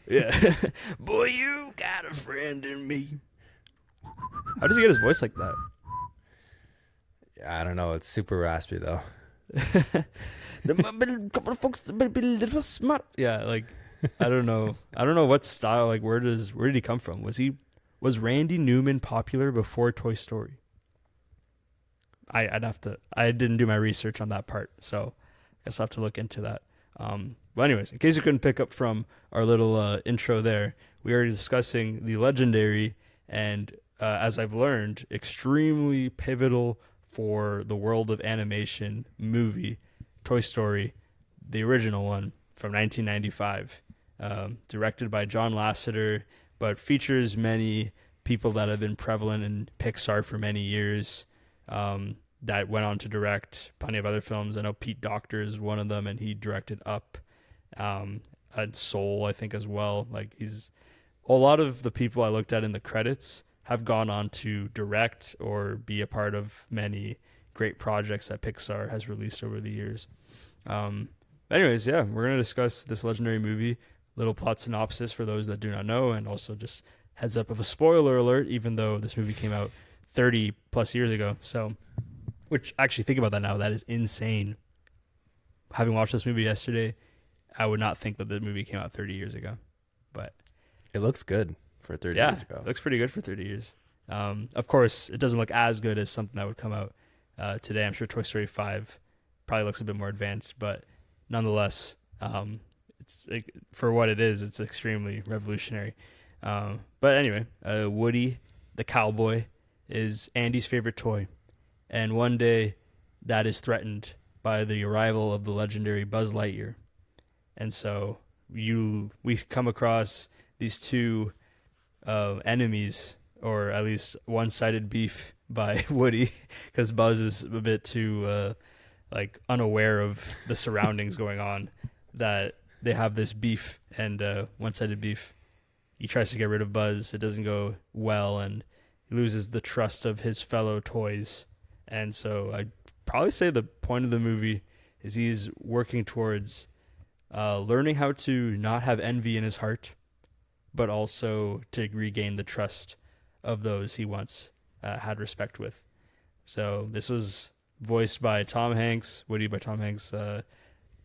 Yeah. Boy, you got a friend in me. How does he get his voice like that? Yeah, I don't know. It's super raspy though. A couple of folks a little smart. Yeah, like I don't know. I don't know what style. Like where did he come from? Was Randy Newman popular before Toy Story? I'd have to. I didn't do my research on that part, so I guess I'll have to look into that. But anyways, in case you couldn't pick up from our little intro there, we are discussing the legendary and, as I've learned, extremely pivotal for the world of animation movie, Toy Story, the original one from 1995, directed by John Lasseter, but features many people that have been prevalent in Pixar for many years. That went on to direct plenty of other films. I know Pete Docter is one of them, and he directed Up, and Soul, I think, as well. Like he's a lot of the people I looked at in the credits have gone on to direct or be a part of many great projects that Pixar has released over the years. Um, anyways, yeah, we're gonna discuss this legendary movie. Little plot synopsis for those that do not know, and also just heads up of a spoiler alert. Even though this movie came out 30 plus years ago, so which actually think about that now, that is insane. Having watched this movie yesterday, I would not think that the movie came out 30 years ago, but It looks good for 30 yeah, years ago. it looks pretty good for 30 years. Of course, it doesn't look as good as something that would come out today. I'm sure Toy Story 5 probably looks a bit more advanced, but nonetheless, for what it is, it's extremely revolutionary. But anyway, Woody, the cowboy, is Andy's favorite toy. And one day, that is threatened by the arrival of the legendary Buzz Lightyear. And so we come across these two enemies, or at least one-sided beef by Woody, because Buzz is a bit too like unaware of the surroundings going on. That they have this beef and one-sided beef. He tries to get rid of Buzz. It doesn't go well, and he loses the trust of his fellow toys. And so I'd probably say the point of the movie is he's working towards learning how to not have envy in his heart, but also to regain the trust of those he once had respect with. So this was voiced by Tom Hanks, Woody by Tom Hanks,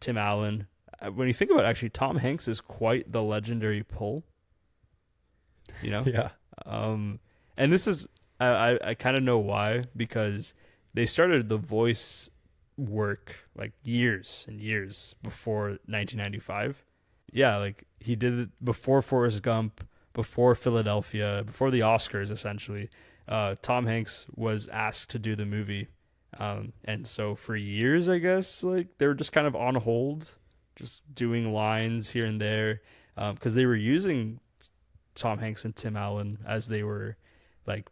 Tim Allen. When you think about it, actually, Tom Hanks is quite the legendary pull, you know? Yeah. And this is, I kind of know why, because they started the voice work like years and years before 1995. Yeah, like he did it before Forrest Gump, before Philadelphia, before the Oscars, essentially. Tom Hanks was asked to do the movie. And so for years, I guess, like they were just kind of on hold, just doing lines here and there, because they were using Tom Hanks and Tim Allen as they were like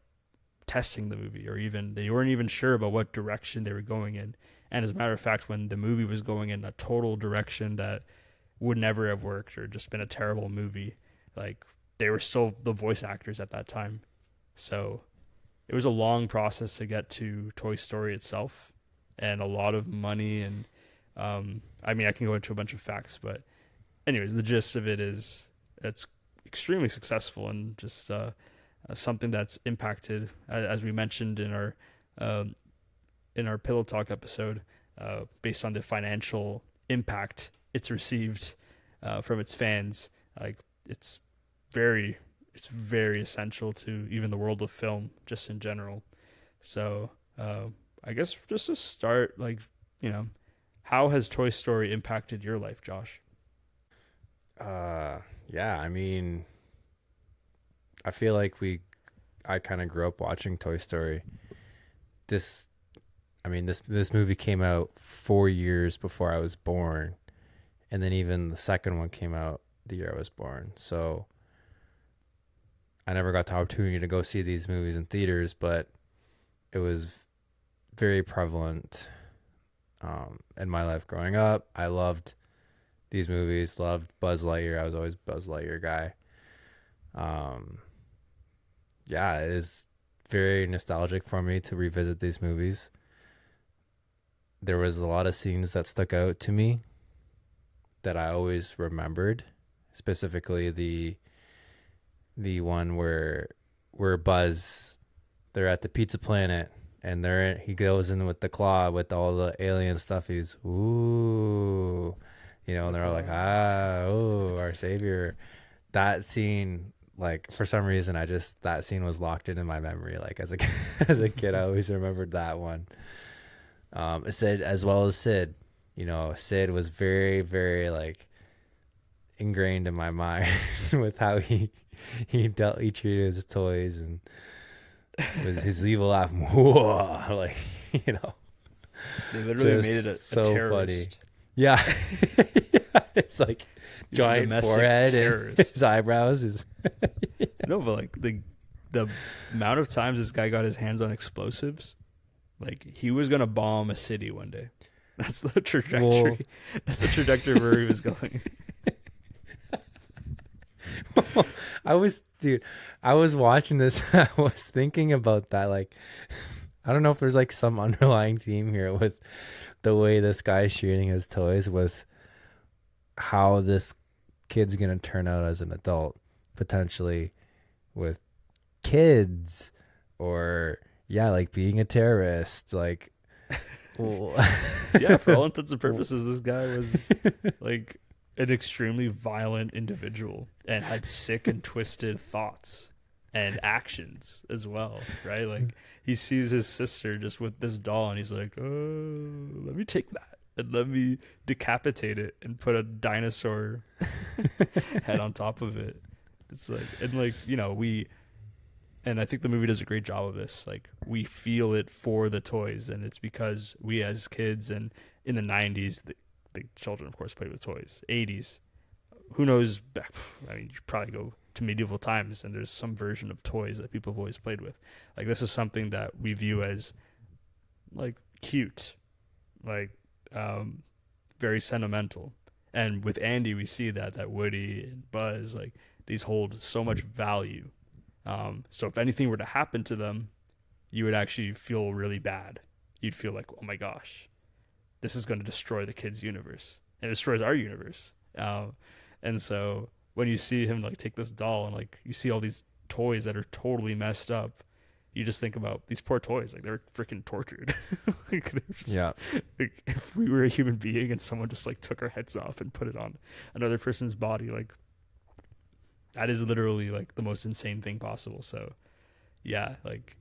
testing the movie, or even they weren't even sure about what direction they were going in. And as a matter of fact, when the movie was going in a total direction that would never have worked or just been a terrible movie, like they were still the voice actors at that time. So it was a long process to get to Toy Story itself, and a lot of money. And I mean, I can go into a bunch of facts, but anyways, the gist of it is it's extremely successful, and just something that's impacted, as we mentioned in our Pillow Talk episode, based on the financial impact it's received from its fans. Like it's very essential to even the world of film, just in general. So I guess just to start, like, how has Toy Story impacted your life, Josh? Yeah, I mean, I feel like I kind of grew up watching Toy Story. This this movie came out 4 years before I was born, and then even the second one came out the year I was born. So I never got the opportunity to go see these movies in theaters, but it was very prevalent in my life growing up. I loved these movies, loved Buzz Lightyear. I was always a Buzz Lightyear guy. Yeah, it is very nostalgic for me to revisit these movies. There was a lot of scenes that stuck out to me that I always remembered, specifically the one where Buzz, they're at the Pizza Planet, and he goes in with the claw with all the alien stuff. He's ooh, and they're all like, oh, our savior. That scene, like, for some reason, that scene was locked in my memory. Like, as a as a kid, I always remembered that one. Sid, as well as Sid. Sid was very, very, like, ingrained in my mind with how he treated his toys, and with his evil laugh, like, They literally made it a so terrorist. funny. Yeah. It's like giant forehead terrorist. And his eyebrows is No, but like the amount of times this guy got his hands on explosives, like, he was gonna bomb a city one day. That's the trajectory. That's the trajectory where he was going. I was watching this. I was thinking about that. Like, I don't know if there's like some underlying theme here with the way this guy's shooting his toys, with how this kid's gonna turn out as an adult, potentially, with kids, or like being a terrorist. Like, yeah, for all intents and purposes, this guy was like an extremely violent individual and had sick and twisted thoughts and actions as well, right? Like, he sees his sister just with this doll, and he's like, oh, let me take that and let me decapitate it and put a dinosaur head on top of it. It's like, and like, and I think the movie does a great job of this. Like, we feel it for the toys, and it's because we as kids, and in the 90s, the children, of course, played with toys. 80s, who knows back, I mean, you probably go to medieval times and there's some version of toys that people have always played with. Like, this is something that we view as, like, cute, like, very sentimental. And with Andy, we see that Woody and Buzz, like, these hold so much value. So if anything were to happen to them, you would actually feel really bad. You'd feel like, oh my gosh, this is going to destroy the kid's universe. And it destroys our universe. And so when you see him, like, take this doll, and like you see all these toys that are totally messed up, you just think about these poor toys. Like, they're freaking tortured. Like, yeah. Like, if we were a human being and someone just like took our heads off and put it on another person's body, like, that is literally like the most insane thing possible. So yeah, like,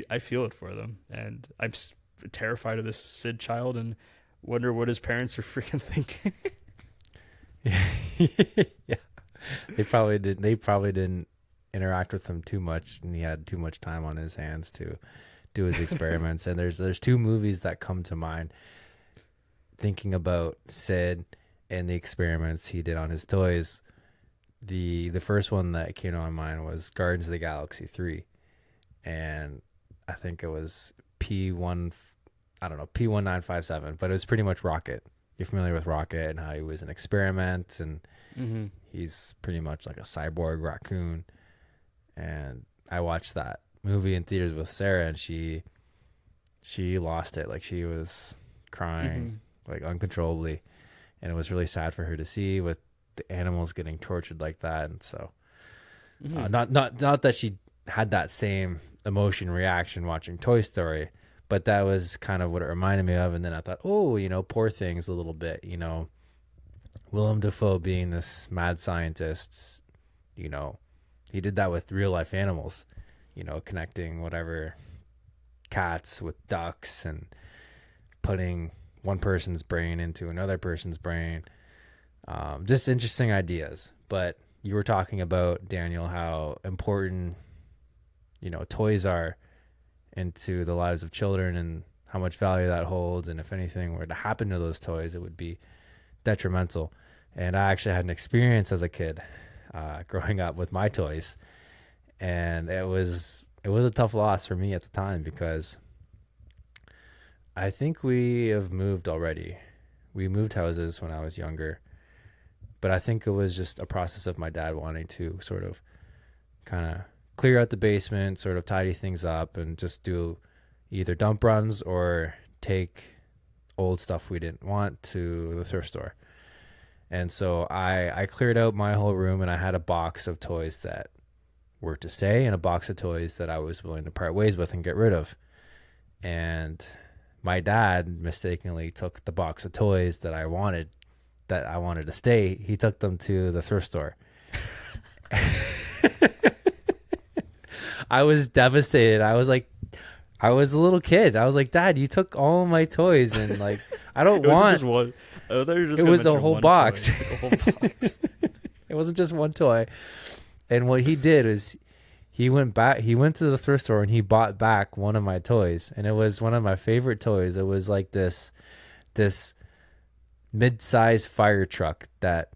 I feel it for them, and I'm terrified of this Sid child and wonder what his parents are freaking thinking. Yeah, they probably didn't interact with him too much, and he had too much time on his hands to do his experiments. And there's two movies that come to mind thinking about Sid and the experiments he did on his toys. The first one that came to my mind was Guardians of the Galaxy 3, and I think it was P1957, but it was pretty much Rocket. You're familiar with Rocket and how he was an experiment, and he's pretty much like a cyborg raccoon. And I watched that movie in theaters with Sarah, and she lost it. Like, she was crying like uncontrollably, and it was really sad for her to see, with the animals getting tortured like that. And so not that she had that same emotion reaction watching Toy Story, but that was kind of what it reminded me of. And then I thought, poor things a little bit, Willem Dafoe being this mad scientist, he did that with real life animals, connecting whatever cats with ducks and putting one person's brain into another person's brain. Just interesting ideas. But you were talking about, Daniel, how important, toys are into the lives of children, and how much value that holds. And if anything were to happen to those toys, it would be detrimental. And I actually had an experience as a kid, growing up with my toys. And it was a tough loss for me at the time, because I think we have moved already. We moved houses when I was younger. But I think it was just a process of my dad wanting to sort of kind of clear out the basement, sort of tidy things up, and just do either dump runs or take old stuff we didn't want to the thrift store. And so I cleared out my whole room and I had a box of toys that were to stay and a box of toys that I was willing to part ways with and get rid of. And my dad mistakenly took the box of toys that I wanted to stay. He took them to the thrift store. I was devastated. I was like, I was a little kid. I was like, Dad, you took all my toys and like, I don't It wasn't want. just one. I thought you were just It gonna was a mention whole one box. toy. It's like a whole box. It wasn't just one toy. And what he did is he went to the thrift store and he bought back one of my toys. And it was one of my favorite toys. It was like this mid-sized fire truck that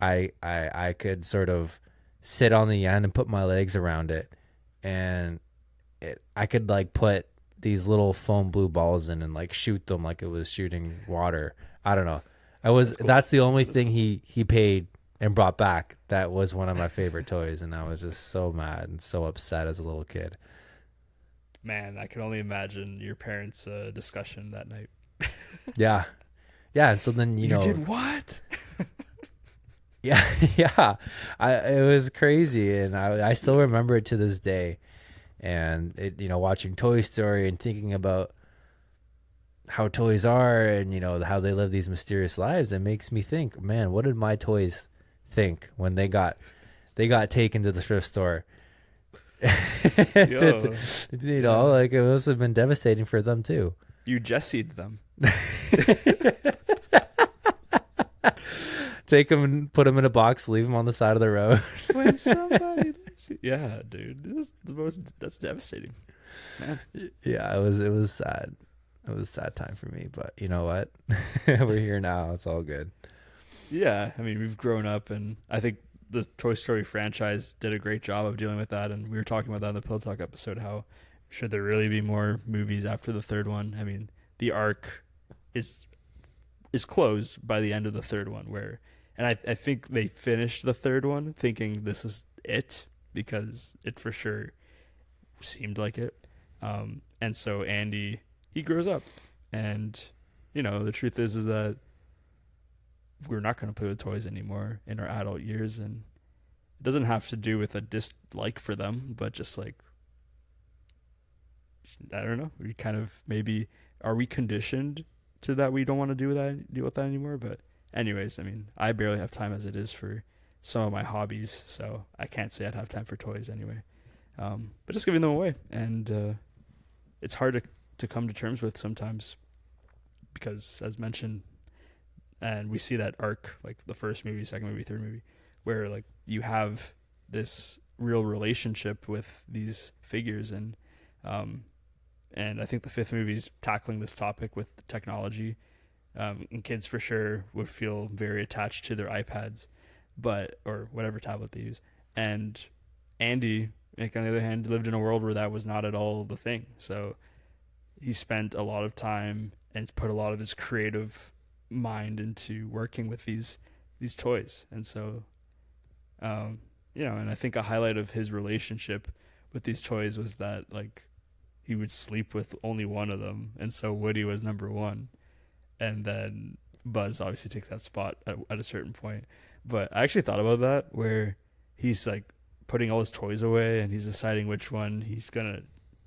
I could sort of sit on the end and put my legs around it. And I could like put these little foam blue balls in and like shoot them like it was shooting water. I don't know. That's the only thing he paid and brought back. That was one of my favorite toys, and I was just so mad and so upset as a little kid. Man, I can only imagine your parents' discussion that night. Yeah. Yeah, and so then you know did what? Yeah, yeah. It was crazy, and I still remember it to this day. And it, you know, watching Toy Story and thinking about how toys are and, you know, how they live these mysterious lives, it makes me think, man, what did my toys think when they got taken to the thrift store? You know, like it must have been devastating for them too. You Jessied them. Take them and put them in a box, leave them on the side of the road. When somebody leaves you. Yeah, dude. That's devastating. Man. Yeah, it was sad. It was a sad time for me, but you know what? We're here now. It's all good. Yeah, I mean, we've grown up, and I think the Toy Story franchise did a great job of dealing with that. And we were talking about that in the Pill Talk episode, how should there really be more movies after the third one? I mean, the arc is closed by the end of the third one, and I think they finished the third one thinking this is it, because it for sure seemed like it. And so Andy, he grows up, and you know, the truth is that we're not going to play with toys anymore in our adult years, and it doesn't have to do with a dislike for them, but just like, I don't know, we kind of, maybe, are we conditioned to that we don't want to deal with that anymore? But anyways, I mean, I barely have time as it is for some of my hobbies, so I can't say I'd have time for toys anyway. But just giving them away, and it's hard to come to terms with sometimes, because as mentioned, and we see that arc, like the first movie, second movie, third movie, where like you have this real relationship with these figures, and I think the fifth movie is tackling this topic with technology, and kids for sure would feel very attached to their iPads, or whatever tablet they use. And Andy, like, on the other hand, lived in a world where that was not at all the thing. So he spent a lot of time and put a lot of his creative mind into working with these toys. And so, you know, and I think a highlight of his relationship with these toys was that, like, he would sleep with only one of them, and so Woody was number one, and then Buzz obviously takes that spot at a certain point. But I actually thought about that, where he's like putting all his toys away and he's deciding which one he's gonna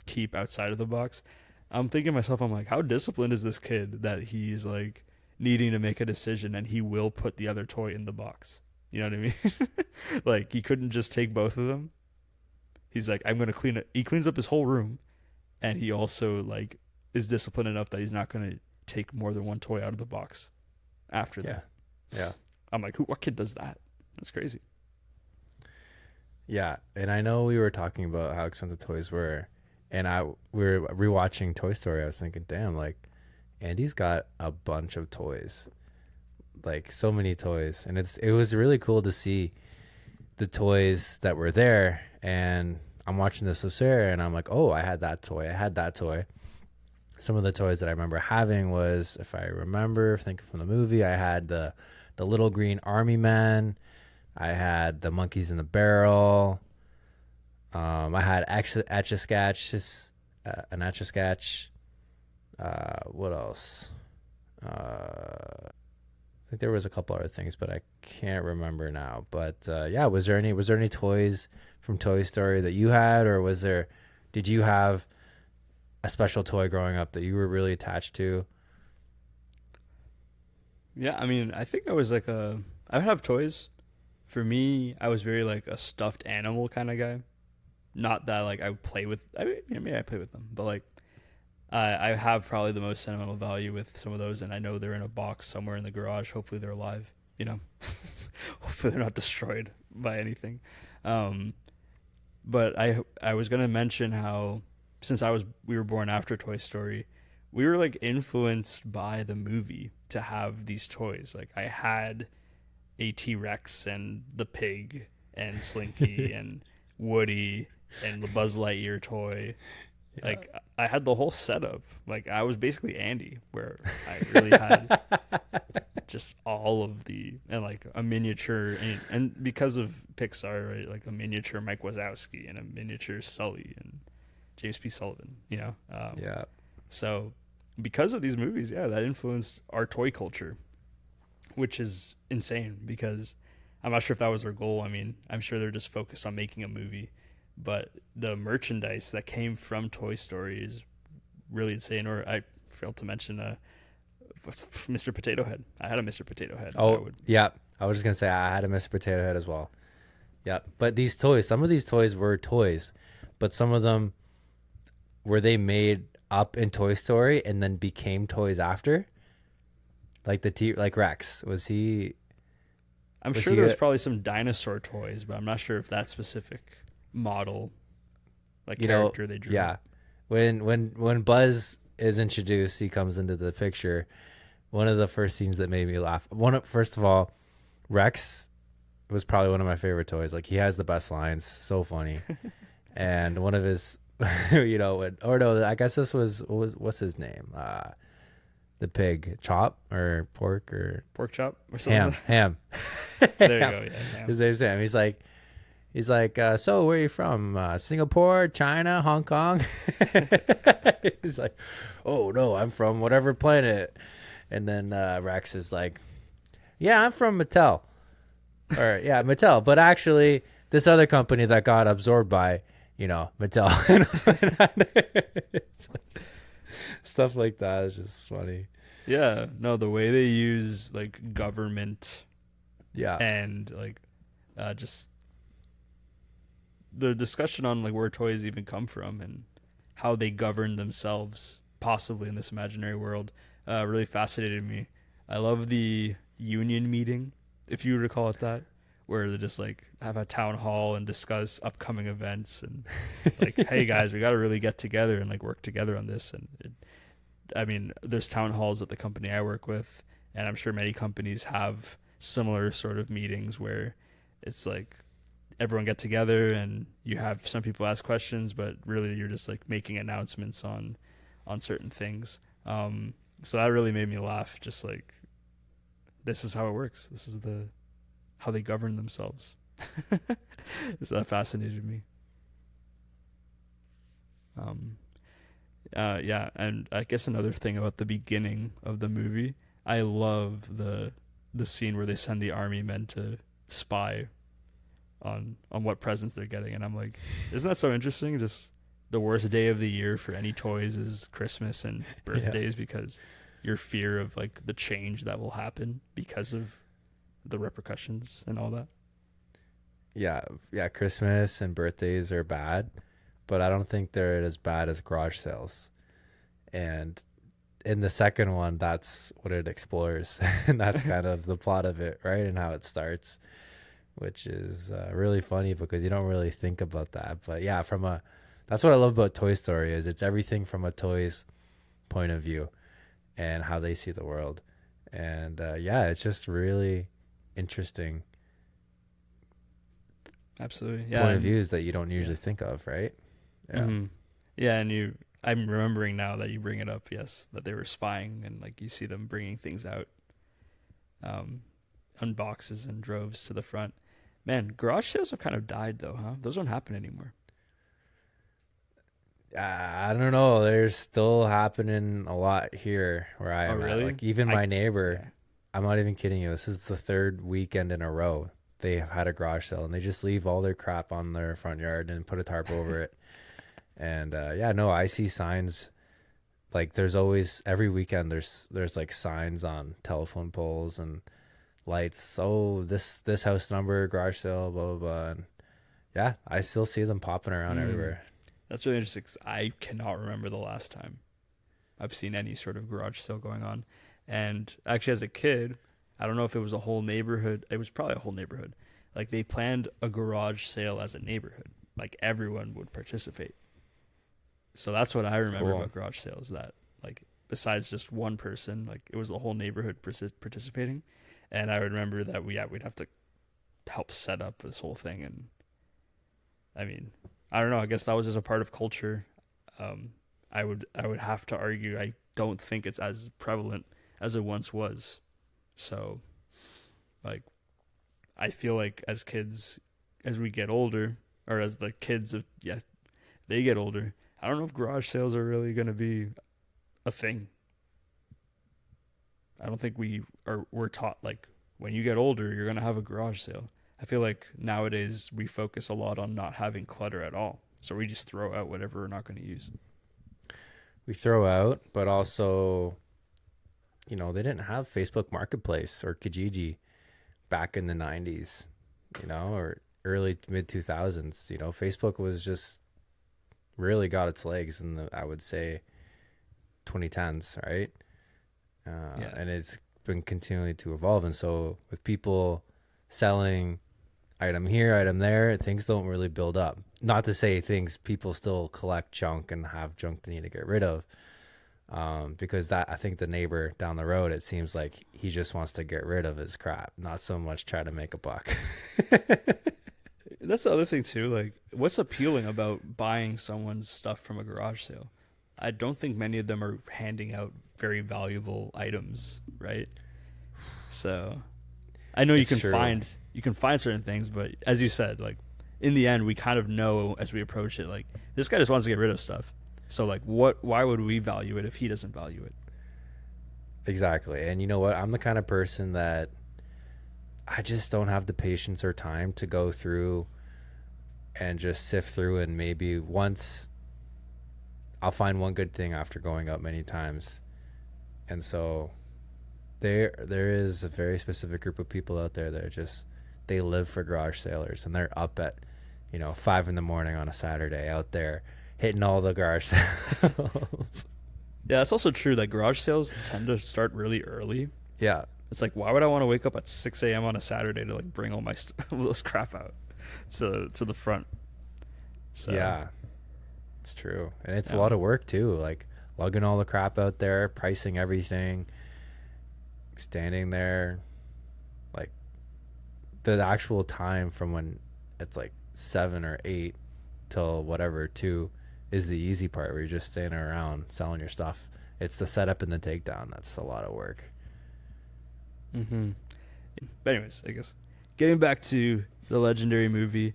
keep outside of the box. I'm thinking to myself, I'm like, how disciplined is this kid that he's like needing to make a decision and he will put the other toy in the box? You know what I mean? Like, he couldn't just take both of them. He's like, I'm gonna clean it. He cleans up his whole room, and he also like is disciplined enough that he's not gonna take more than one toy out of the box after that. Yeah. I'm like, what kid does that? That's crazy. Yeah, and I know we were talking about how expensive toys were, and we were rewatching Toy Story. I was thinking, damn, like Andy's got a bunch of toys, like so many toys, and it was really cool to see the toys that were there. And I'm watching this with Sarah, and I'm like, oh, I had that toy. Some of the toys that I remember having was, if I remember thinking from the movie, I had the little green army man. I had the monkeys in the barrel. I had Etch-a-Sketch, an Etch-a-Sketch. What else? I think there was a couple other things, but I can't remember now. But yeah, was there any toys from Toy Story that you had, or did you have a special toy growing up that you were really attached to? Yeah, I mean, I think I was like I would have toys. For me, I was very like a stuffed animal kind of guy. Not that like I would play with. I mean, yeah, maybe I play with them, but like I have probably the most sentimental value with some of those, and I know they're in a box somewhere in the garage. Hopefully, they're alive. You know, hopefully they're not destroyed by anything. Um, but I was gonna mention how since we were born after Toy Story, we were like influenced by the movie to have these toys. Like I had a T-Rex and the pig and Slinky and Woody and the Buzz Lightyear toy. Yeah. Like I had the whole setup. Like I was basically Andy, where I really had just all of the and like a miniature and because of Pixar, right? Like a miniature Mike Wazowski and a miniature Sully and James P. Sullivan. You know. Yeah. So because of these movies, yeah, that influenced our toy culture, which is insane because I'm not sure if that was their goal. I mean, I'm sure they're just focused on making a movie, but the merchandise that came from Toy Story is really insane. Or I failed to mention Mr. Potato Head. I had a Mr. Potato Head. Oh, yeah. I was just gonna say I had a Mr. Potato Head as well. Yeah, but these toys, some of these toys were toys, but some of them were they made up in Toy Story and then became toys after. Like like Rex, was he? I'm sure there was probably some dinosaur toys, but I'm not sure if that specific model, like character they drew. Yeah, when Buzz is introduced, he comes into the picture. One of the first scenes that made me laugh. First of all, Rex was probably one of my favorite toys. Like he has the best lines, so funny. And one of his, I guess this was what's his name? The pig, Chop or Pork Chop or something. Ham. There you go. Yeah, Ham. His name's Ham. He's like, so where are you from? Singapore, China, Hong Kong? He's like, oh no, I'm from whatever planet. And then Rex is like, yeah, I'm from Mattel. Or yeah, Mattel. But actually, this other company that got absorbed by, Mattel. Stuff like that is just funny. Yeah, no, the way they use like government, yeah, and like just the discussion on like where toys even come from and how they govern themselves, possibly in this imaginary world, really fascinated me. I love the union meeting, if you recall it that, where they just like have a town hall and discuss upcoming events and like, hey guys, we got to really get together and like work together on this. And I mean, there's town halls at the company I work with, and I'm sure many companies have similar sort of meetings where it's like everyone get together and you have some people ask questions, but really you're just like making announcements on certain things. So that really made me laugh. Just like, this is how it works. This is how they govern themselves. So that fascinated me. Yeah, and I guess another thing about the beginning of the movie, I love the scene where they send the army men to spy on what presents they're getting, and I'm like, isn't that so interesting? Just the worst day of the year for any toys is Christmas and birthdays, because your fear of like the change that will happen because of the repercussions and all that. Yeah, Christmas and birthdays are bad, but I don't think they're as bad as garage sales. And in the second one, that's what it explores. And that's kind of the plot of it, right? And how it starts, which is really funny because you don't really think about that. But yeah, that's what I love about Toy Story is it's everything from a toy's point of view and how they see the world. And it's just really interesting. Absolutely. Yeah. Point of views that you don't usually think of, right? Yeah. Mm-hmm. Yeah. And I'm remembering now that you bring it up. Yes. That they were spying and like you see them bringing things out, on boxes and droves to the front. Man, garage sales have kind of died though, huh? Those don't happen anymore. I don't know. They're still happening a lot here where I am. Really? Like even my neighbor, I'm not even kidding you. This is the third weekend in a row they have had a garage sale, and they just leave all their crap on their front yard and put a tarp over it. And yeah, no, I see signs. Like there's always every weekend there's like signs on telephone poles and lights. Oh, this house number, garage sale, blah blah blah. And yeah, I still see them popping around everywhere. That's really interesting 'cause I cannot remember the last time I've seen any sort of garage sale going on. And actually, as a kid, I don't know if it was a whole neighborhood. It was probably a whole neighborhood. Like they planned a garage sale as a neighborhood. Like everyone would participate. So that's what I remember Cool. about garage sales. That like besides just one person, like it was the whole neighborhood participating. And I would remember that we'd have to help set up this whole thing. And I mean, I don't know. I guess that was just a part of culture. I would have to argue. I don't think it's as prevalent as it once was. So, like, I feel like as kids, as we get older, or as the kids of they get older. I don't know if garage sales are really going to be a thing. I don't think we're taught like when you get older, you're going to have a garage sale. I feel like nowadays we focus a lot on not having clutter at all. So we just throw out whatever we're not going to use. We throw out, but also, you know, they didn't have Facebook Marketplace or Kijiji back in the 90s, you know, or early mid 2000s. You know, Facebook was just really got its legs in the, I would say, 2010s, right? Yeah. And it's been continuing to evolve. And so with people selling item here, item there, things don't really build up. Not to say people still collect junk and have junk they need to get rid of. Because that, I think the neighbor down the road, it seems like he just wants to get rid of his crap, not so much try to make a buck. That's the other thing too. Like, what's appealing about buying someone's stuff from a garage sale? I don't think many of them are handing out very valuable items, right? So, I know It's you true. can find certain things, but as you said, like in the end, we kind of know as we approach it, like this guy just wants to get rid of stuff. So, like, why would we value it if he doesn't value it? Exactly. And you know what? I'm the kind of person that I just don't have the patience or time to go through and just sift through, and maybe once I'll find one good thing after going up many times. And so there is a very specific group of people out there that are just, they live for garage sailors, and they're up at, 5 a.m. on a Saturday out there hitting all the garage sales. Yeah, it's also true that garage sales tend to start really early. Yeah. It's like, why would I want to wake up at 6 a.m. on a Saturday to like bring all my all this crap out to the front? So Yeah, it's true. And it's a Yeah. lot of work too, like lugging all the crap out there, pricing everything, standing there, like the actual time from when it's like 7 or 8 till whatever 2 is the easy part, where you're just standing around selling your stuff. It's the setup and the takedown that's a lot of work. Mm-hmm. But anyways, I guess getting back to the legendary movie,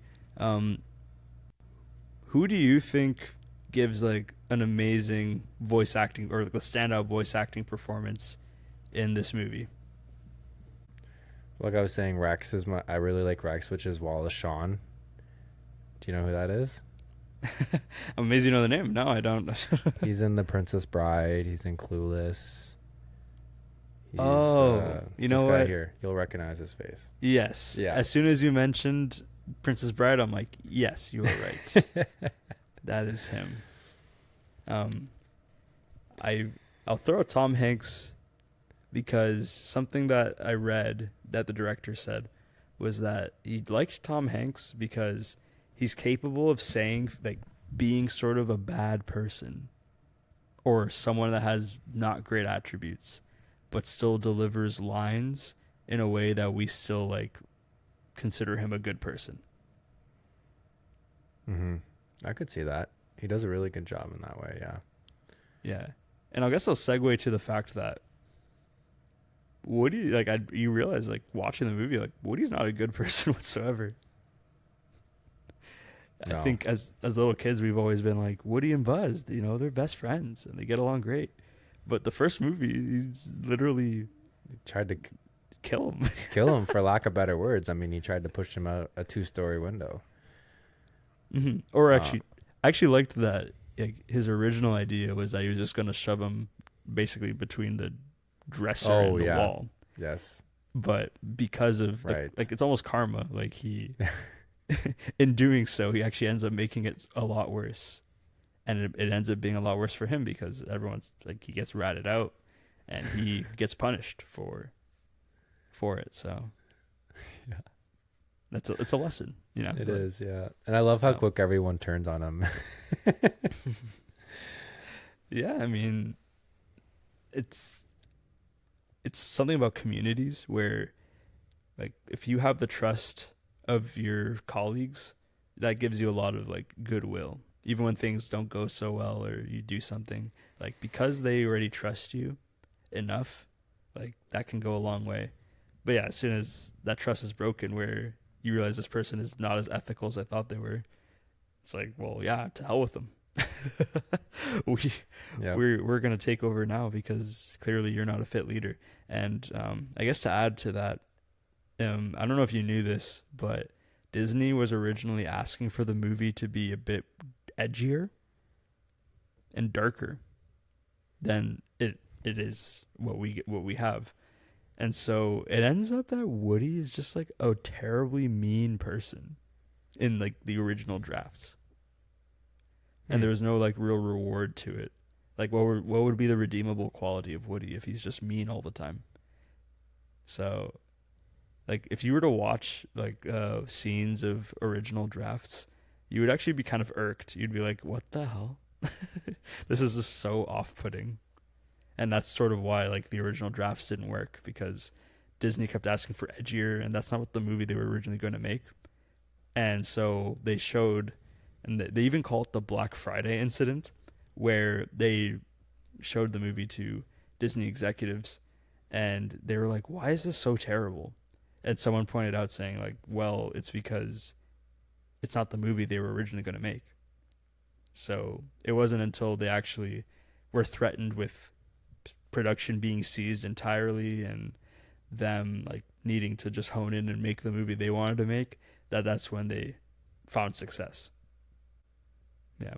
who do you think gives like an amazing voice acting or like a standout voice acting performance in this movie? Like I was saying, I really like Rex, which is Wallace Shawn. Do you know who that is? I'm amazed you know the name. No, I don't. He's in The Princess Bride. He's in Clueless. He's, you know this guy what? here, you'll recognize his face. Yes. Yeah. As soon as you mentioned Princess Bride, I'm like, yes, you are right. That is him. I'll throw Tom Hanks because something that I read that the director said was that he liked Tom Hanks because he's capable of saying, like, being sort of a bad person or someone that has not great attributes, but still delivers lines in a way that we still, like, consider him a good person. Mm-hmm. I could see that. He does a really good job in that way, yeah. Yeah. And I guess I'll segue to the fact that Woody, like, you realize, like, watching the movie, like, Woody's not a good person whatsoever. No. I think as little kids, we've always been like, Woody and Buzz, they're best friends and they get along great. But the first movie, he's literally... He tried to kill him. Kill him, for lack of better words. I mean, he tried to push him out a 2-story window. Or actually, I actually liked that. Like, his original idea was that he was just going to shove him basically between the dresser and the wall. Yes. But because of Right. like, it's almost karma. Like, he, in doing so, he actually ends up making it a lot worse, and it ends up being a lot worse for him because everyone's like, he gets ratted out, and he gets punished for it. So, Yeah. it's a lesson, you know. It is, yeah. And I love how Yeah. quick everyone turns on him. Yeah, I mean, it's something about communities where, like, if you have the trust of your colleagues, that gives you a lot of like goodwill, even when things don't go so well or you do something, like, because they already trust you enough, like, that can go a long way. But yeah, as soon as that trust is broken, where you realize this person is not as ethical as I thought they were, it's like, well, yeah, to hell with them. Yeah. We're gonna take over now because clearly you're not a fit leader. And I guess to add to that, I don't know if you knew this, but Disney was originally asking for the movie to be a bit edgier and darker than it is what we have. And so it ends up that Woody is just like a terribly mean person in like the original drafts. And there was no like real reward to it. Like, what would be the redeemable quality of Woody if he's just mean all the time? So, like, if you were to watch like scenes of original drafts, you would actually be kind of irked. You'd be like, "What the hell? This is just so off-putting." And that's sort of why like the original drafts didn't work, because Disney kept asking for edgier, and that's not what the movie they were originally going to make. And so they showed, and they even call it the Black Friday incident, where they showed the movie to Disney executives, and they were like, "Why is this so terrible?" And someone pointed out saying like, "Well, it's because it's not the movie they were originally going to make." So it wasn't until they actually were threatened with production being seized entirely and them like needing to just hone in and make the movie they wanted to make, that's when they found success. Yeah.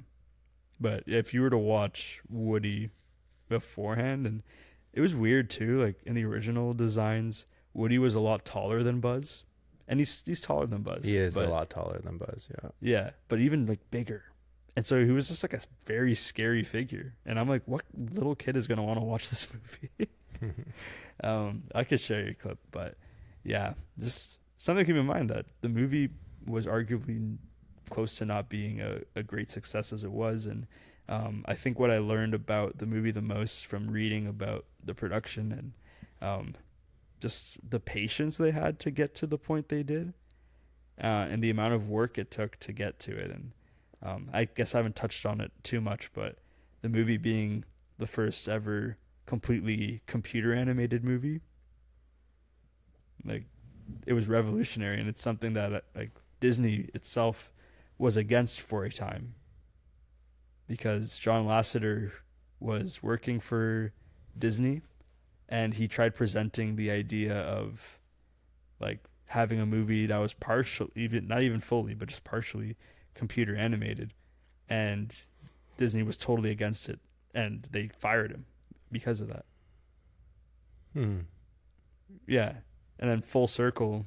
But if you were to watch Woody beforehand, and it was weird too, like in the original designs, Woody was a lot taller than Buzz. And he's taller than Buzz. He is a lot taller than Buzz, yeah. Yeah, but even like bigger. And so he was just like a very scary figure. And I'm like, what little kid is going to want to watch this movie? I could show you a clip, but yeah, just something to keep in mind, that the movie was arguably close to not being a great success as it was. And I think what I learned about the movie the most from reading about the production and just the patience they had to get to the point they did, and the amount of work it took to get to it. And I guess I haven't touched on it too much, but the movie being the first ever completely computer animated movie, like, it was revolutionary, and it's something that like Disney itself was against for a time, because John Lasseter was working for Disney, and he tried presenting the idea of like having a movie that was not even fully, but just partially computer animated, and Disney was totally against it, and they fired him because of that. Yeah. And then full circle,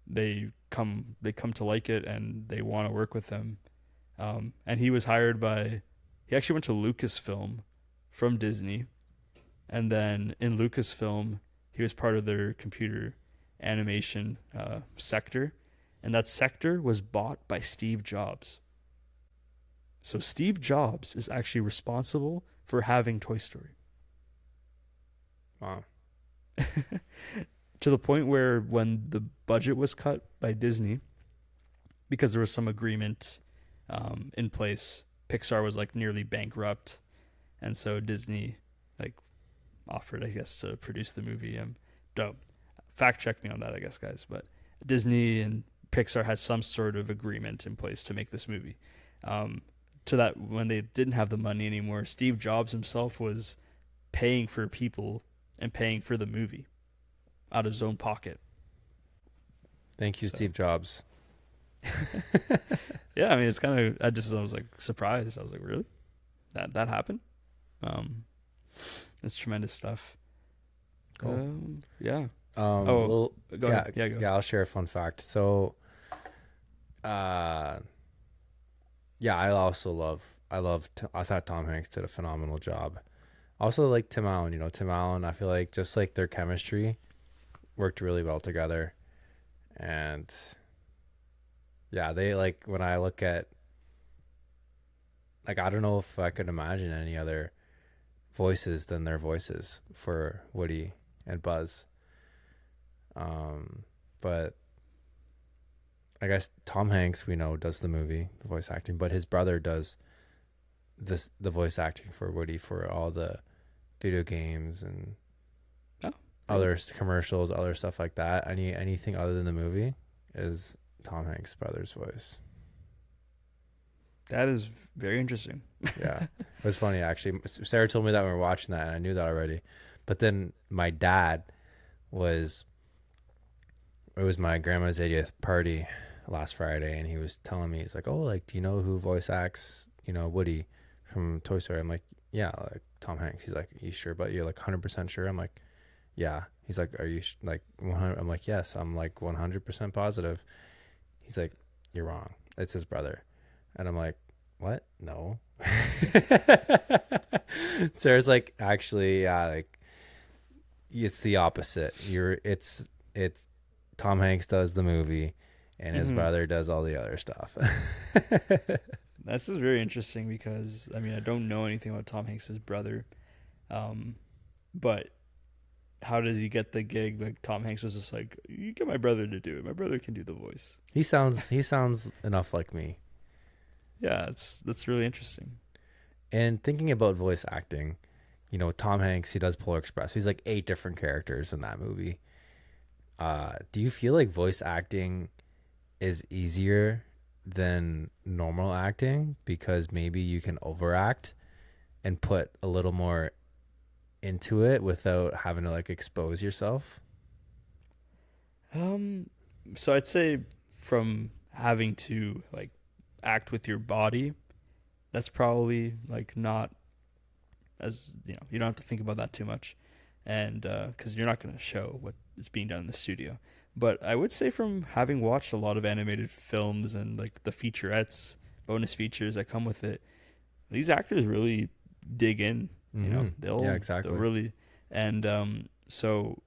they come to like it, and they want to work with them. And he was hired he actually went to Lucasfilm from Disney, and then in Lucasfilm he was part of their computer animation sector, and that sector was bought by Steve Jobs. So Steve Jobs is actually responsible for having Toy Story. Wow. To the point where when the budget was cut by Disney, because there was some agreement in place, Pixar was like nearly bankrupt, and so Disney like offered, I guess, to produce the movie. Don't fact check me on that, I guess, guys, but Disney and Pixar had some sort of agreement in place to make this movie. To that, when they didn't have the money anymore, Steve Jobs himself was paying for people and paying for the movie out of his own pocket. Thank you, So. Steve Jobs. Yeah, I mean, it's kind of. I was like surprised. I was like, really, that happened? It's tremendous stuff. Cool. Yeah. Oh, Oh, go ahead. Yeah, go. Yeah, I'll share a fun fact. So, yeah, I thought Tom Hanks did a phenomenal job. Also, like Tim Allen, Tim Allen, I feel like just like their chemistry worked really well together. And yeah, they like when I look at, like, I don't know if I could imagine any other voices than their voices for Woody and Buzz. But I guess Tom Hanks, we know, does the movie, the voice acting, but his brother does the voice acting for Woody for all the video games and Oh, other commercials, other stuff like that. Anything other than the movie is Tom Hanks' brother's voice. that is very interesting. Yeah, it was funny actually. Sarah told me that when we were watching that, and I knew that already. But then my dad it was my grandma's 80th party last Friday, and he was telling me, he's like, "Oh, like, do you know who voice acts, Woody from Toy Story?" I'm like, "Yeah, like Tom Hanks." He's like, "You sure? But you're like 100% sure?" I'm like, "Yeah." He's like, "Are you like 100?" I'm like, "Yes." I'm like 100% positive. He's like, "You're wrong. It's his brother." And I'm like, "What? No." Sarah's like, "Actually, yeah, like it's the opposite. It's Tom Hanks does the movie, and his brother does all the other stuff." That's just very interesting because I mean I don't know anything about Tom Hanks's brother, but how did he get the gig? Like Tom Hanks was just like, "You get my brother to do it. My brother can do the voice." He sounds enough like me. Yeah, that's really interesting. And thinking about voice acting, Tom Hanks, he does Polar Express. He's like 8 different characters in that movie. Do you feel like voice acting is easier than normal acting because maybe you can overact and put a little more into it without having to like expose yourself? So I'd say from having to like act with your body, that's probably like not as you don't have to think about that too much, and because you're not going to show what is being done in the studio. But I would say from having watched a lot of animated films and like the featurettes, bonus features that come with it, these actors really dig in. Yeah, exactly. They'll really, and so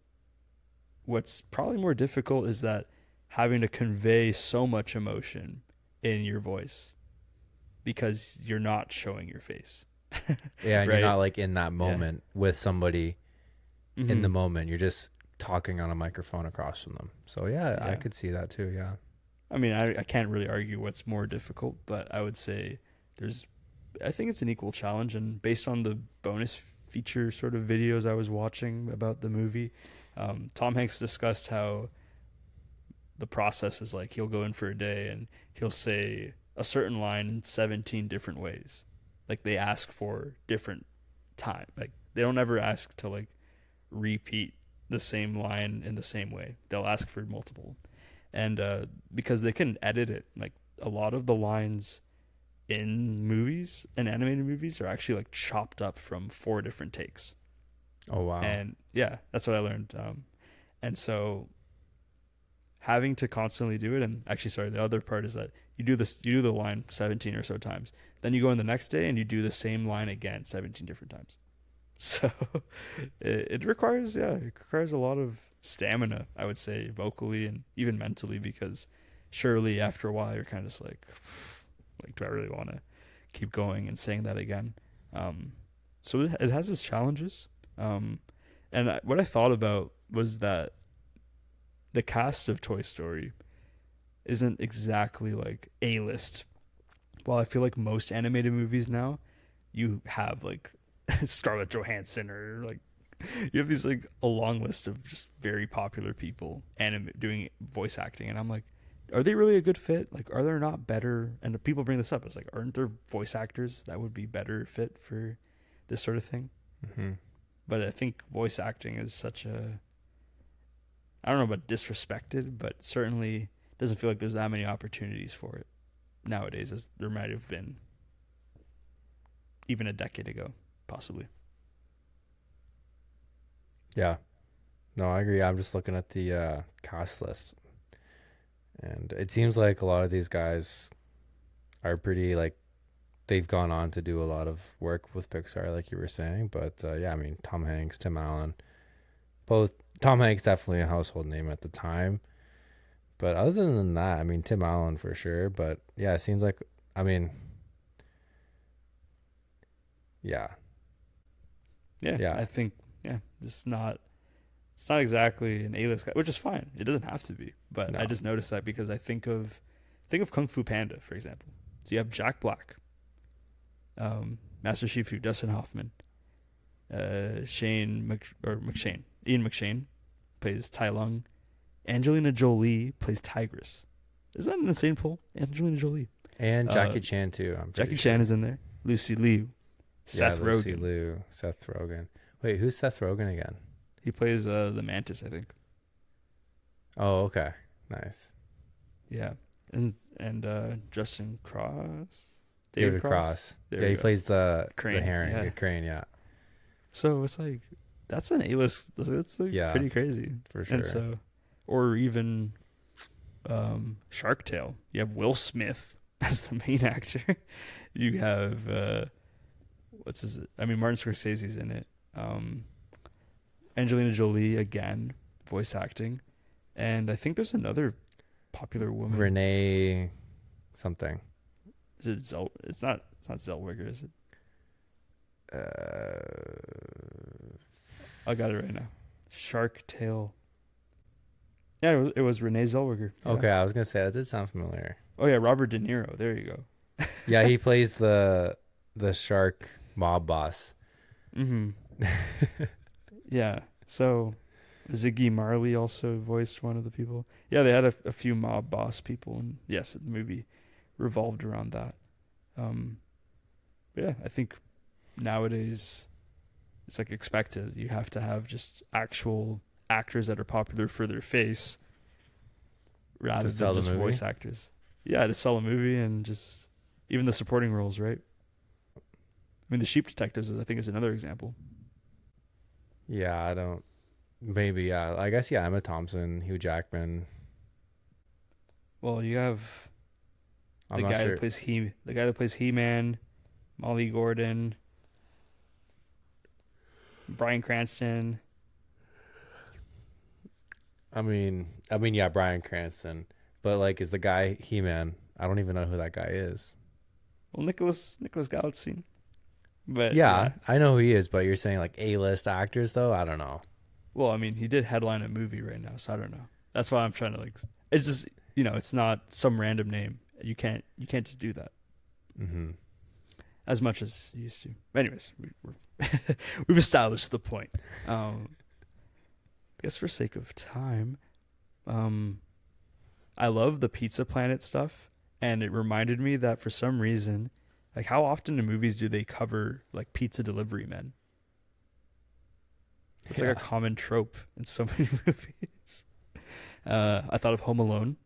what's probably more difficult is that having to convey so much emotion in your voice because you're not showing your face. Yeah, and right? you're not like in that moment with somebody in the Mhm. moment. You're just talking on a microphone across from them. So yeah, I Yeah. could see that too. Yeah. I mean, I can't really argue what's more difficult, but I would say I think it's an equal challenge. And based on the bonus feature sort of videos I was watching about the movie, Tom Hanks discussed how the process is like he'll go in for a day and he'll say a certain line in 17 different ways. Like they ask for different time. Like they don't ever ask to like repeat the same line in the same way. They'll ask for multiple. And because they can edit it, like a lot of the lines in movies and animated movies are actually like chopped up from 4 different takes. Oh wow. And yeah, that's what I learned. And so having to constantly do it, and actually, sorry, the other part is that you do the line 17 or so times. Then you go in the next day and you do the same line again 17 different times. So it requires a lot of stamina, I would say, vocally and even mentally, because surely after a while you're kind of just like do I really want to keep going and saying that again? So it has its challenges. And what I thought about was that the cast of Toy Story isn't exactly like A-list. While I feel like most animated movies now, you have like Scarlett Johansson or like you have these like a long list of just very popular people doing voice acting, and I'm like, are they really a good fit? Like, are there not better? And people bring this up. It's like, aren't there voice actors that would be better fit for this sort of thing? Mm-hmm. But I think voice acting is such a I don't know about disrespected, but certainly doesn't feel like there's that many opportunities for it nowadays as there might have been even a decade ago, possibly. Yeah. No, I agree. I'm just looking at the cast list, and it seems like a lot of these guys are pretty like they've gone on to do a lot of work with Pixar, like you were saying. But yeah, I mean, Tom Hanks, Tim Allen, both. Tom Hanks definitely a household name at the time, but other than that, I mean, Tim Allen for sure. But yeah, it seems like, I mean, yeah, Yeah. I think, it's not exactly an A-list guy, which is fine. It doesn't have to be, but no, I just noticed that because I think of Kung Fu Panda, for example. So you have Jack Black, Master Shifu, Dustin Hoffman, Ian McShane plays Tai Lung, Angelina Jolie plays Tigress. Isn't that an insane pull? Angelina Jolie and Jackie Chan too. Jackie Chan is in there. Lucy Liu, Seth Lucy Rogen. Liu, Seth Rogen. Wait, who's Seth Rogen again? He plays the Mantis, I think. Oh, okay, nice. Yeah, and Justin Cross, David Cross. There Yeah, we he go. plays the Crane, herring, yeah. the crane. Yeah, So it's like that's an A-list. That's like Yeah. pretty crazy. for sure. And so, or even Shark Tale. You have Will Smith as the main actor. You have Martin Scorsese's in it. Angelina Jolie again, voice acting, and I think there's another popular woman. Renee, something. Is it It's not Zellweger, is it? I got it right now. Shark Tale. Yeah, it was Renee Zellweger. Yeah. Okay, I was gonna say that did sound familiar. Oh yeah, Robert De Niro. There you go. Yeah, he plays the shark mob boss. Mm-hmm. Yeah. So Ziggy Marley also voiced one of the people. Yeah, they had a few mob boss people, and yes, the movie revolved around that. But yeah, I think nowadays it's like expected. You have to have just actual actors that are popular for their face rather sell than the just movie? voice actors. Yeah, to sell a movie and just even the supporting roles, right? I mean, The Sheep Detectives I think is another example. Yeah, I don't. Maybe yeah. I guess yeah. Emma Thompson, Hugh Jackman. Well, you have I'm the not guy sure. that plays He-Man, Molly Gordon, Bryan Cranston. I mean, yeah, Bryan Cranston. But like, is the guy He-Man? I don't even know who that guy is. Well, Nicholas Galitzine. But Yeah, I know who he is. But you're saying like A-list actors though? I don't know. Well, I mean, he did headline a movie right now, so I don't know. That's why I'm trying to like. It's just it's not some random name. You can't just do that Mm-hmm. as much as you used to. But anyways, we've established the point. I guess for sake of time, I love the Pizza Planet stuff, and it reminded me that for some reason, like how often in movies do they cover like pizza delivery men? It's like a common trope in so many movies. I thought of Home Alone.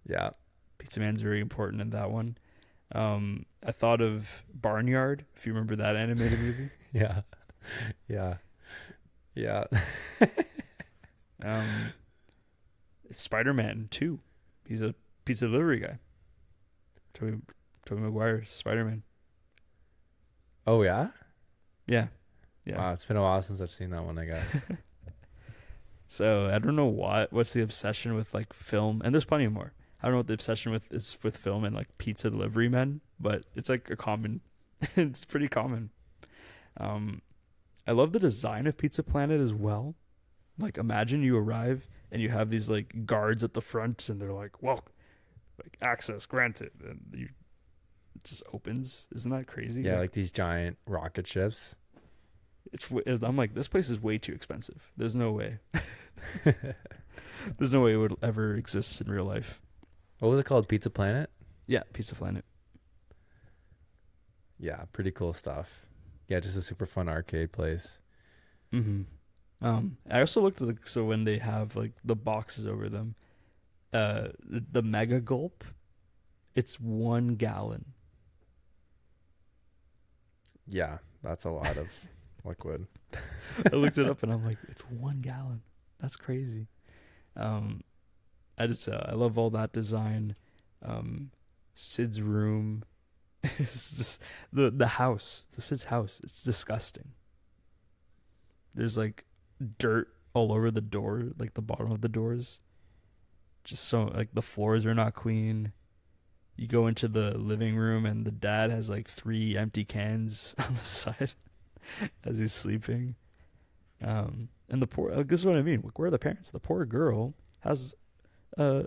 Yeah. Pizza Man's very important in that one. I thought of Barnyard, if you remember that animated movie. Yeah. Yeah. Yeah. Spider-Man 2. He's a pizza delivery guy. Tobey Maguire, Spider-Man. Oh yeah. Yeah. Wow, it's been a while since I've seen that one. I guess. So I don't know what's the obsession with like film, and there's plenty more. I don't know what the obsession is with film and like pizza delivery men, but it's like a common. It's pretty common. I love the design of Pizza Planet as well. Like imagine you arrive and you have these like guards at the front, and they're like, "Welcome, like access granted," and it just opens. Isn't that crazy? Yeah, like these giant rocket ships. I'm like, this place is way too expensive. There's no way. There's no way it would ever exist in real life. What was it called? Pizza Planet? Yeah, Pizza Planet. Yeah, pretty cool stuff. Yeah, just a super fun arcade place. Mm-hmm. I also looked at so when they have like the boxes over them, the Mega Gulp, it's 1 gallon. Yeah, that's a lot of liquid. I looked it up and I'm like, it's 1 gallon. That's crazy. I love all that design. Sid's room. It's just the house, the Sid's house. It's disgusting. There's like dirt all over the door, like the bottom of the doors. Just so like the floors are not clean. You go into the living room and the dad has like 3 empty cans on the side as he's sleeping. And the poor, like, this is what I mean. Like, where are the parents? The poor girl has a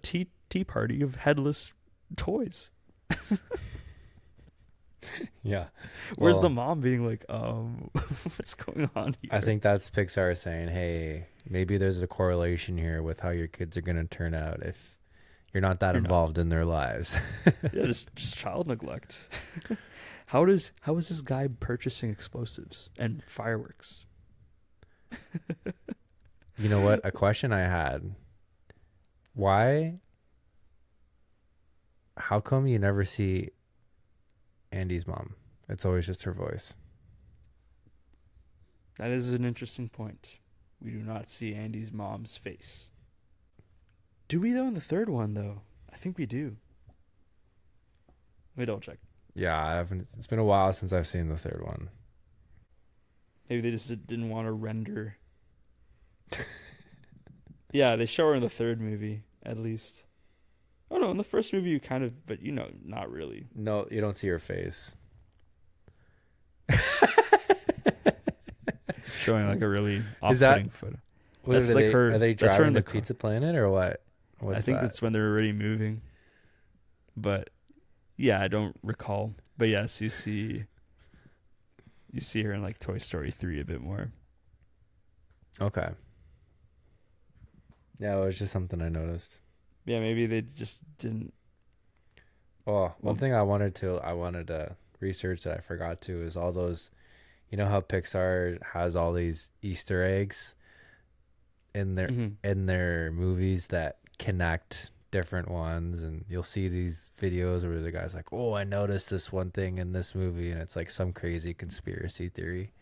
tea party of headless toys. Yeah. Where's Well, the mom being like, what's going on here? I think that's Pixar saying, hey, maybe there's a correlation here with how your kids are going to turn out if you're not that You're not. involved in their lives. Yeah, just child neglect. How is this guy purchasing explosives and fireworks? You know what? A question I had. How come you never see Andy's mom? It's always just her voice. That is an interesting point. We do not see Andy's mom's face. Do we though in the third one though? I think we do. Let me double check. Yeah, I haven't. It's been a while since I've seen the third one. Maybe they just didn't want to render. Yeah, they show her in the third movie at least. Oh no, in the first movie you kind of, but not really. No, you don't see her face. Showing like a really Is that- off-putting photo. What That's are like they, her- Are they that's her driving in the the car. Pizza Planet or what? What's I think that? that's when they're already moving. But yeah, I don't recall. But yes, you see her in like Toy Story 3 a bit more. Okay. Yeah, it was just something I noticed. Yeah, maybe they just didn't. Oh, one Well- thing I wanted to research that I forgot to is all those, you know how Pixar has all these Easter eggs in their movies that connect different ones, and you'll see these videos where the guy's like, "Oh, I noticed this one thing in this movie," and it's like some crazy conspiracy theory.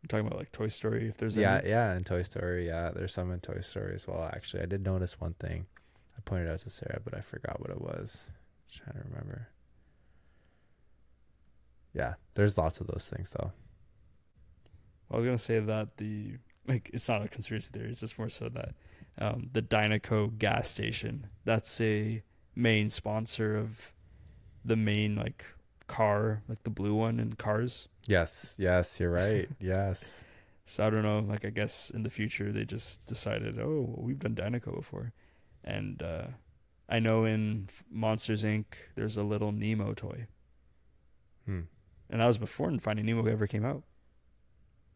I'm talking about like Toy Story. If there's Yeah, any. yeah, in Toy Story, yeah, there's some in Toy Story as well. Actually, I did notice one thing. I pointed out to Sarah, but I forgot what it was. Just trying to remember. Yeah, there's lots of those things though. I was gonna say that it's not a conspiracy theory. It's just more so that the Dynaco gas station, that's a main sponsor of the main like car, like the blue one in Cars. Yes, you're right. Yes. So I don't know, like I guess in the future they just decided, oh, well, we've done Dynaco before. And I know in Monsters Inc. there's a little Nemo toy. Hmm. And that was before Finding Nemo ever came out.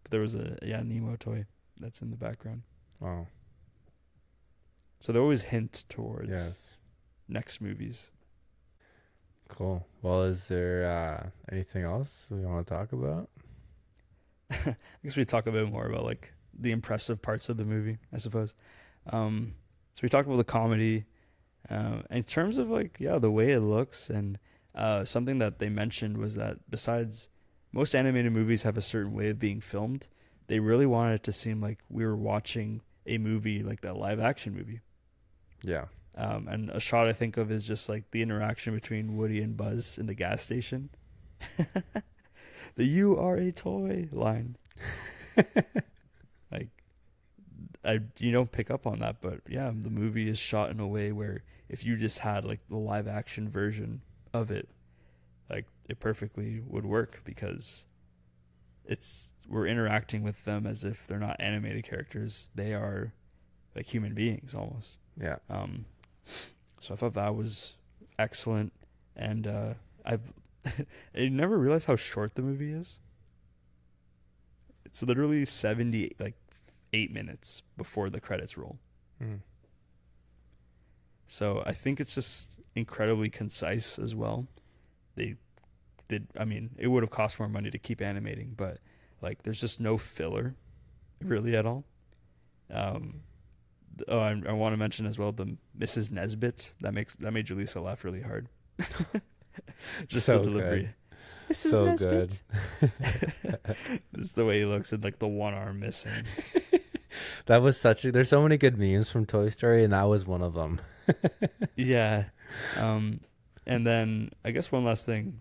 But there was a Nemo toy that's in the background. Wow. So they always hint towards Yes. next movies. Cool. Well, is there anything else we want to talk about? I guess we talk a bit more about like the impressive parts of the movie, I suppose. So we talked about the comedy. In terms of like, the way it looks, and something that they mentioned was that besides most animated movies have a certain way of being filmed, they really wanted it to seem like we were watching a movie, like that live action movie. Yeah. And a shot I think of is just like the interaction between Woody and Buzz in the gas station. The "you are a toy" line. Like, you don't pick up on that, but yeah, the movie is shot in a way where if you just had like the live action version of it, like it perfectly would work because we're interacting with them as if they're not animated characters. They are like human beings almost. Yeah. So I thought that was excellent, and I never realized how short the movie is. It's literally 8 minutes before the credits roll. Mm. So I think it's just incredibly concise as well. It would have cost more money to keep animating, but like there's just no filler. really at all. Um, I want to mention as well the Mrs. Nesbit that made Julissa laugh really hard. Just So the delivery. good. Mrs. So Nesbit. Just the way he looks and like the one arm missing. That was such a, there's so many good memes from Toy Story, and that was one of them. Yeah. Um, and then I guess one last thing.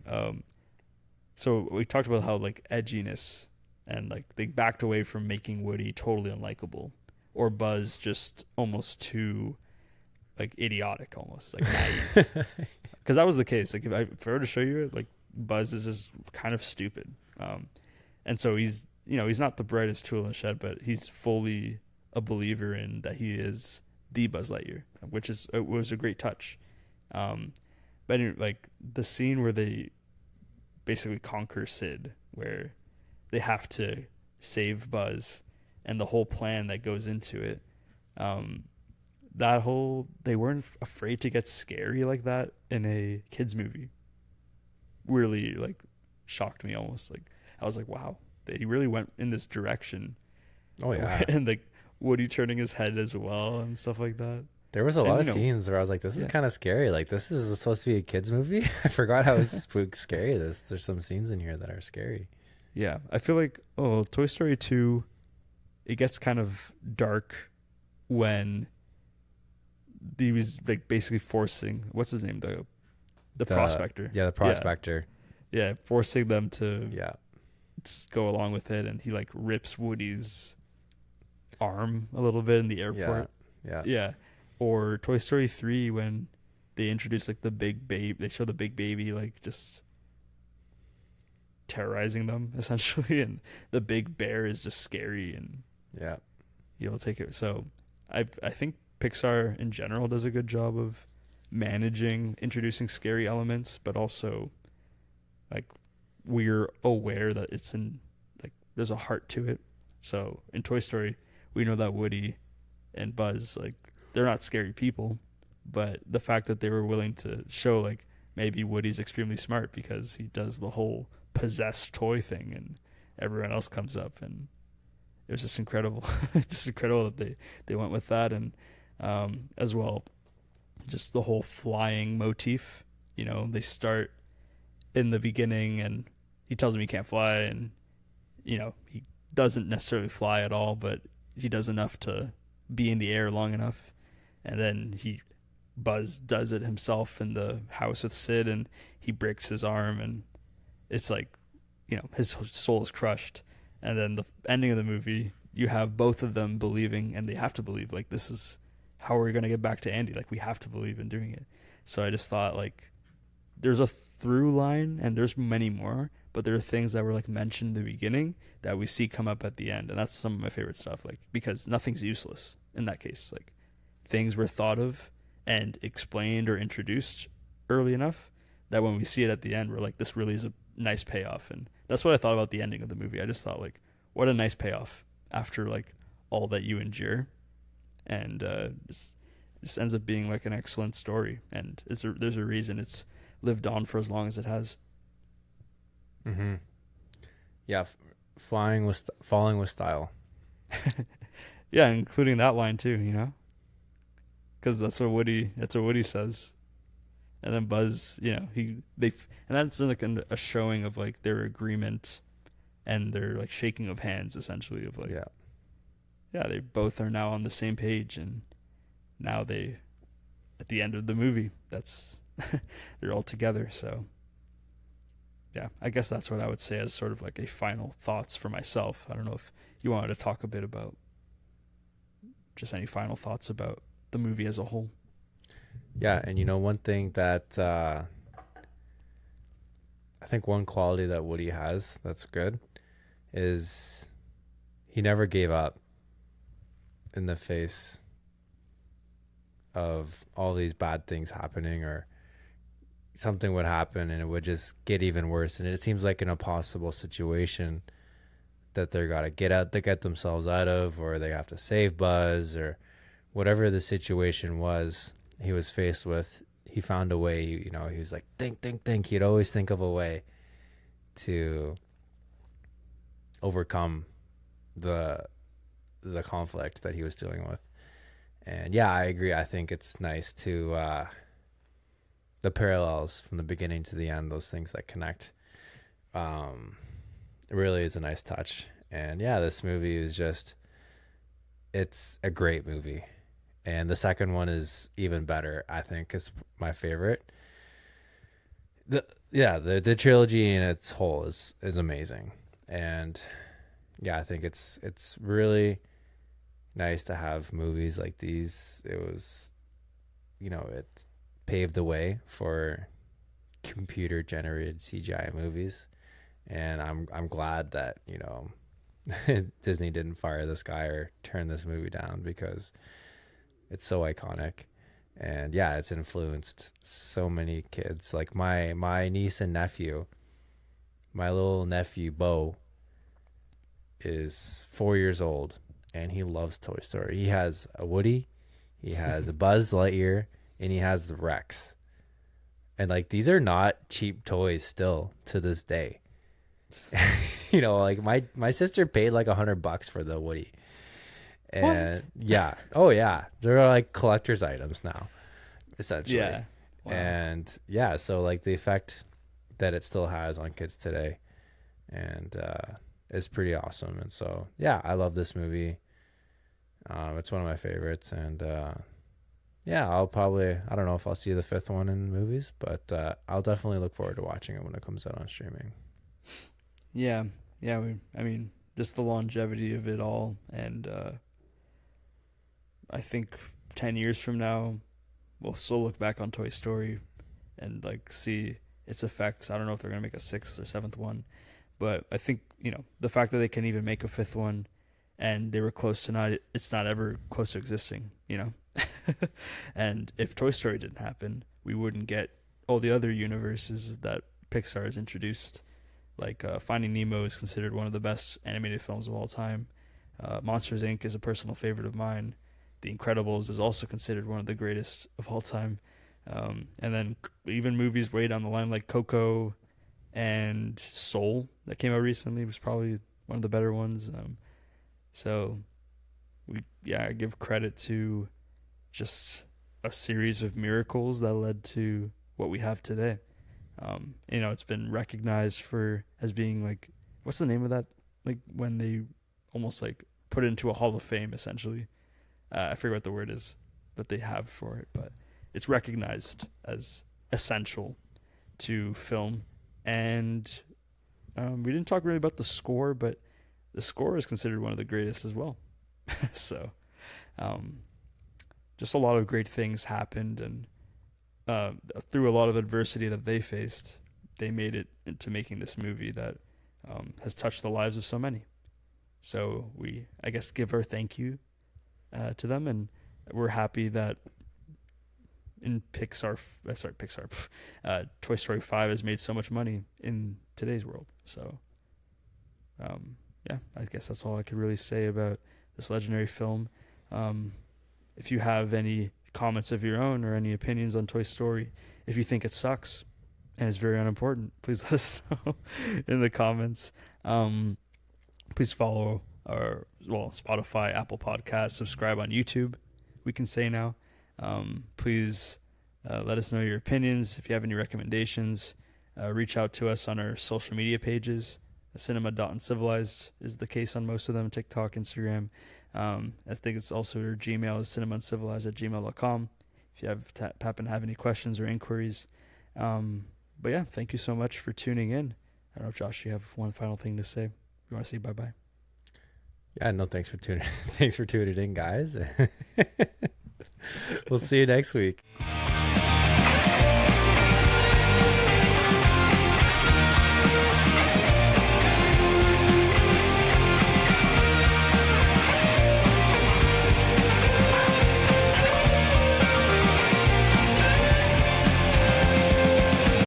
So we talked about how like edginess and like they backed away from making Woody totally unlikable or Buzz just almost too like idiotic, almost like naive. Because that was the case. Like if I were to show you it, like Buzz is just kind of stupid. And so he's not the brightest tool in the shed, but he's fully a believer in that he is the Buzz Lightyear, which was a great touch. But anyway, like the scene where they basically conquer Sid, where they have to save Buzz, and the whole plan that goes into it. They weren't afraid to get scary like that in a kids movie. Really like shocked me almost. Like I was like, wow, they really went in this direction. Oh yeah. And like Woody turning his head as well and stuff like that. There was a And, lot you of know, scenes where I was like, this is yeah. kind of scary. Like, this is supposed to be a kid's movie. I forgot how scary this. There's some scenes in here that are scary. Yeah, I feel like Toy Story 2, it gets kind of dark when he was like basically forcing what's his name the prospector. Yeah, the prospector. Yeah, forcing them to Yeah. just go along with it, and he like rips Woody's arm a little bit in the airport. Yeah. Yeah. Or Toy Story 3 when they introduce like the big baby, they show the big baby like just terrorizing them essentially, and the big bear is just scary and Yeah. you'll take it. So I think Pixar in general does a good job of managing introducing scary elements, but also like we're aware that it's in like there's a heart to it. So in Toy Story, we know that Woody and Buzz like they're not scary people, but the fact that they were willing to show like maybe Woody's extremely smart because he does the whole possessed toy thing and everyone else comes up, and it was just incredible. Just incredible that they went with that. And as well just the whole flying motif. They start in the beginning and he tells him he can't fly, and he doesn't necessarily fly at all, but he does enough to be in the air long enough. And then Buzz does it himself in the house with Sid, and he breaks his arm, and it's like, his soul is crushed. And then the ending of the movie, you have both of them believing, and they have to believe, like, this is how we're going to get back to Andy. Like, we have to believe in doing it. So I just thought, like, there's a through line, and there's many more, but there are things that were, like, mentioned in the beginning that we see come up at the end. And that's some of my favorite stuff, like, because nothing's useless in that case. Like, things were thought of and explained or introduced early enough that when we see it at the end, we're like, this really is a nice payoff. And that's what I thought about the ending of the movie. I just thought, like, what a nice payoff after like all that you endure. And just ends up being like an excellent story, and there's a reason it's lived on for as long as it has. Mm-hmm. Yeah, falling with style. Yeah, including that line too, because that's what Woody says. And then Buzz, and that's like a showing of like their agreement and their like shaking of hands, essentially, of like, yeah, they both are now on the same page, and now at the end of the movie, that's they're all together. So yeah, I guess that's what I would say as sort of like a final thoughts for myself. I don't know if you wanted to talk a bit about just any final thoughts about the movie as a whole. Yeah, and one thing that I think one quality that Woody has that's good is he never gave up in the face of all these bad things happening, or something would happen and it would just get even worse, and it seems like an impossible situation that they're got to get themselves out of, or they have to save Buzz, or whatever the situation was he was faced with. He found a way. He was like, think. He'd always think of a way to overcome the the conflict that he was dealing with. And yeah, I agree. I think it's nice to the parallels from the beginning to the end, those things that connect. It really is a nice touch. And yeah, this movie is just, it's a great movie. And the second one is even better. I think is my favorite. The trilogy in its whole is amazing. And yeah, I think it's really nice to have movies like these. It was, it paved the way for computer generated CGI movies, and I'm glad that Disney didn't fire this guy or turn this movie down, because it's so iconic. And yeah, it's influenced so many kids. Like my niece and nephew, my little nephew Bo is 4 years old, and he loves Toy Story. He has a Woody, he has a Buzz Lightyear, and he has the Rex. And like, these are not cheap toys still to this day. Like my sister paid like $100 for the Woody. And what? Yeah. Oh yeah. They're like collector's items now, essentially. Yeah. Wow. And yeah, so like the effect that it still has on kids today, and is pretty awesome. And so yeah, I love this movie. It's one of my favorites, and yeah, I don't know if I'll see the fifth one in movies, but I'll definitely look forward to watching it when it comes out on streaming. Yeah. I mean, just the longevity of it all, and I think 10 years from now, we'll still look back on Toy Story and like see its effects. I don't know if they're gonna make a sixth or seventh one, but I think the fact that they can even make a fifth one, and they were close to it's not ever close to existing, And if Toy Story didn't happen, we wouldn't get all the other universes that Pixar has introduced. Like Finding Nemo is considered one of the best animated films of all time. Monsters Inc. is a personal favorite of mine. The Incredibles is also considered one of the greatest of all time. And then even movies way down the line like Coco and Soul that came out recently was probably one of the better ones. So I give credit to just a series of miracles that led to what we have today. It's been recognized as being like, what's the name of that? Like when they almost like put it into a Hall of Fame, essentially. I forget what the word is that they have for it, but it's recognized as essential to film. And we didn't talk really about the score, but the score is considered one of the greatest as well. So just a lot of great things happened, and through a lot of adversity that they faced, they made it into making this movie that has touched the lives of so many. So we, I guess, give our thank you to them, and we're happy that in Toy Story 5 has made so much money in today's world. So I guess that's all I could really say about this legendary film. If you have any comments of your own or any opinions on Toy Story, if you think it sucks and it's very unimportant, please let us know in the comments. Please follow Spotify, Apple Podcasts, subscribe on YouTube, we can say now. Please let us know your opinions. If you have any recommendations, reach out to us on our social media pages. Cinema.uncivilized is the case on most of them: TikTok, Instagram. I think it's also your Gmail is cinemaUncivilized@gmail.com if you happen to have any questions or inquiries. But yeah, thank you so much for tuning in. I don't know, Josh, you have one final thing to say? You want to say bye-bye? Yeah, no, thanks for tuning in, guys. We'll see you next week.